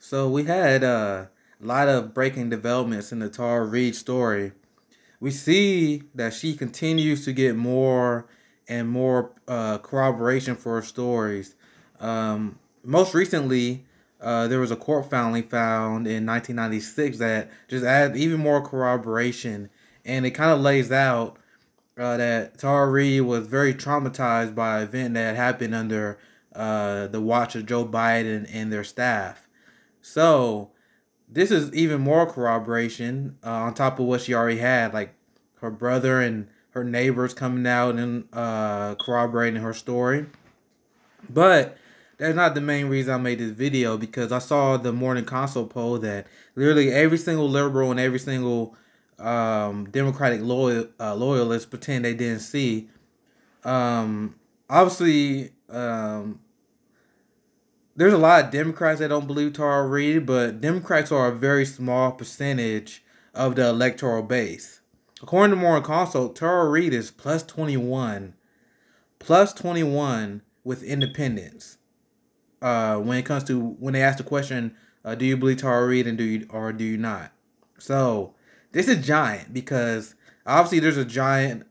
So we had a lot of breaking developments in the Tara Reade story. We see that she continues to get more and more corroboration for her stories. Most recently, there was a court filing found in 1996 that just adds even more corroboration, and it kind of lays out that Tara Reade was very traumatized by an event that happened under the watch of Joe Biden and their staff. So this is even more corroboration on top of what she already had, like her brother and her neighbors coming out and corroborating her story. But that's not the main reason I made this video, because I saw the morning consult poll that literally every single liberal and every single Democratic loyalist pretend they didn't see. Obviously, there's a lot of Democrats that don't believe Tara Reade, but Democrats are a very small percentage of the electoral base. According to Morning Consult, Tara Reade is plus 21 with independents. When it comes to when they ask the question, do you believe Tara Reade and do you not? So this is giant, because obviously there's a giant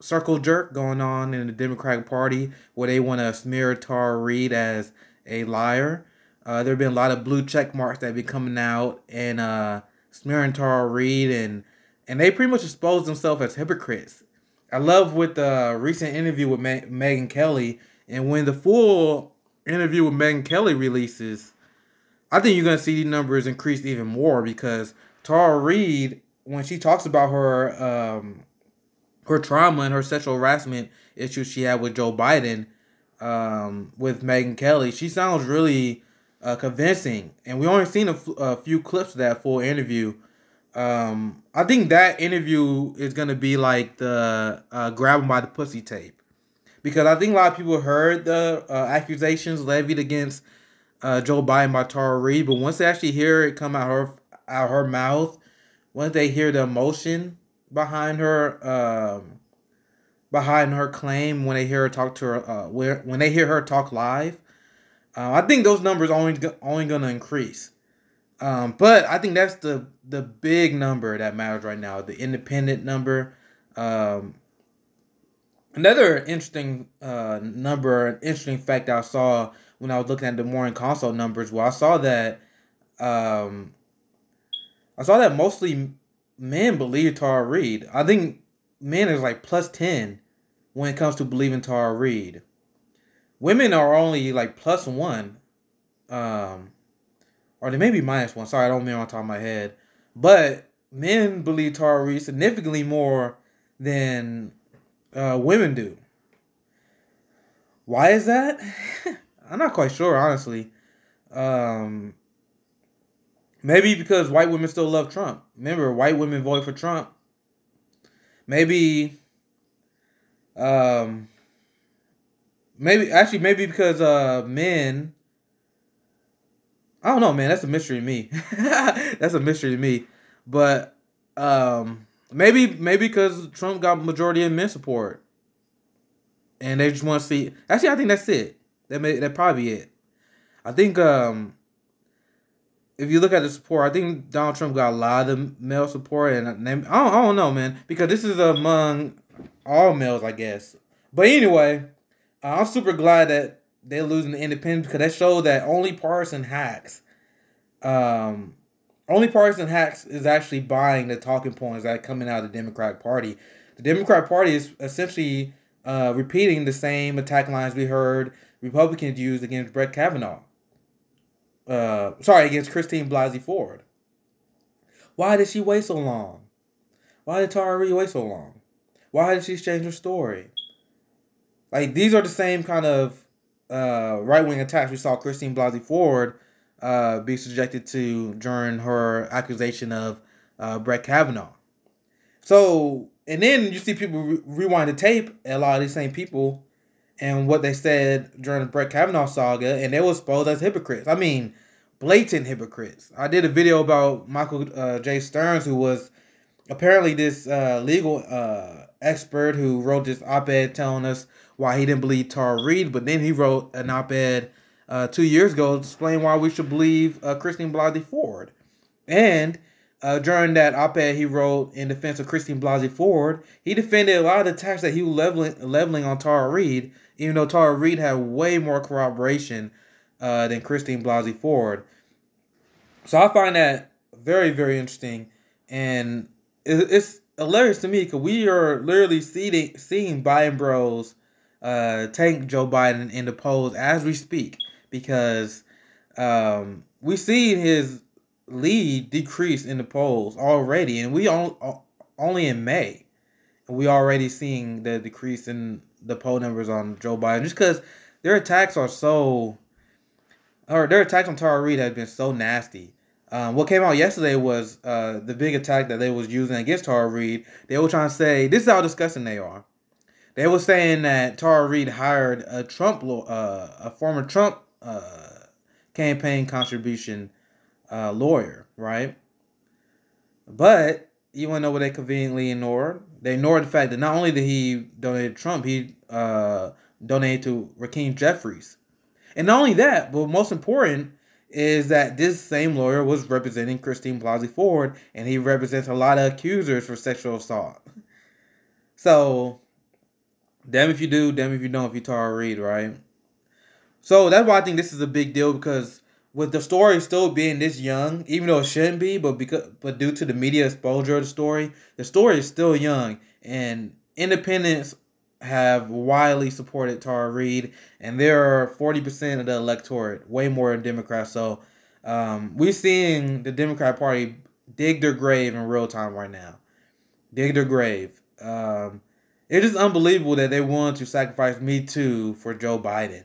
circle jerk going on in the Democratic Party where they want to smear Tara Reade as a liar. There have been a lot of blue check marks that have been coming out and smearing Tara Reade, and they pretty much expose themselves as hypocrites. I love with the recent interview with Megyn Kelly, and when the full interview with Megyn Kelly releases, I think you're going to see these numbers increase even more, because Tara Reade, when she talks about her trauma and her sexual harassment issues she had with Joe Biden, with Megyn Kelly, she sounds really convincing, and we only seen a few clips of that full interview. I think that interview is gonna be like the grab 'em by the pussy tape, because I think a lot of people heard the accusations levied against Joe Biden by Tara Reade, but once they actually hear it come out her mouth, once they hear the emotion behind her claim, when they hear her talk to her, when they hear her talk live, I think those numbers only gonna increase. But I think that's the big number that matters right now, the independent number. Another interesting interesting fact I saw when I was looking at the morning consult numbers, well, um, I saw that mostly men believe Tara Reade. I think men is like plus 10 when it comes to believing Tara Reade. Women are only like plus 1. Or they may be minus 1. Sorry, I don't remember on top of my head. But men believe Tara Reade significantly more than women do. Why is that? I'm not quite sure, honestly. Maybe because white women still love Trump. Remember, white women voted for Trump. Maybe maybe because men, I don't know, man. That's a mystery to me. That's a mystery to me. But maybe because Trump got majority of men support, and they just want to see. Actually, I think that's it. That probably it. I think if you look at the support, I think Donald Trump got a lot of male support, and I don't know, man, because this is among all males, I guess. But anyway, I'm super glad that they're losing the independents, because that shows that only partisan hacks is actually buying the talking points that are coming out of the Democratic Party. The Democratic Party is essentially repeating the same attack lines we heard Republicans use against Brett Kavanaugh. Against Christine Blasey Ford. Why did she wait so long? Why did Tara Reade wait so long? Why did she change her story? Like, these are the same kind of right-wing attacks we saw Christine Blasey Ford be subjected to during her accusation of Brett Kavanaugh. So, and then you see people rewind the tape, a lot of these same people, and what they said during the Brett Kavanaugh saga, and they were exposed as hypocrites. I mean, blatant hypocrites. I did a video about Michael J. Stearns, who was apparently this legal expert who wrote this op-ed telling us why he didn't believe Tara Reade, but then he wrote an op-ed 2 years ago, explain why we should believe Christine Blasey Ford. And during that op-ed he wrote in defense of Christine Blasey Ford, he defended a lot of the attacks that he was leveling on Tara Reade, even though Tara Reade had way more corroboration than Christine Blasey Ford. So I find that very, very interesting, and it's hilarious to me because we are literally seeing Biden bros tank Joe Biden in the polls as we speak, because we see his lead decrease in the polls already, and we only in May, and we already seeing the decrease in the poll numbers on Joe Biden, just because their attacks are so, or their attacks on Tara Reade have been so nasty. What came out yesterday was the big attack that they was using against Tara Reade. They were trying to say, this is how disgusting they are. They were saying that Tara Reade hired a former Trump campaign contribution lawyer, right? But you want to know what they conveniently ignored? They ignored the fact that not only did he donate to Trump, he donated to Rakeem Jeffries. And not only that, but most important is that this same lawyer was representing Christine Blasey Ford, and he represents a lot of accusers for sexual assault. So, damn if you do, damn if you don't, if you Tara Reade, right? So that's why I think this is a big deal, because with the story still being this young, even though it shouldn't be, but due to the media exposure of the story is still young, and independents have widely supported Tara Reade, and there are 40% of the electorate, way more than Democrats. So we're seeing the Democrat Party dig their grave in real time right now. Dig their grave. It's just unbelievable that they want to sacrifice Me Too for Joe Biden.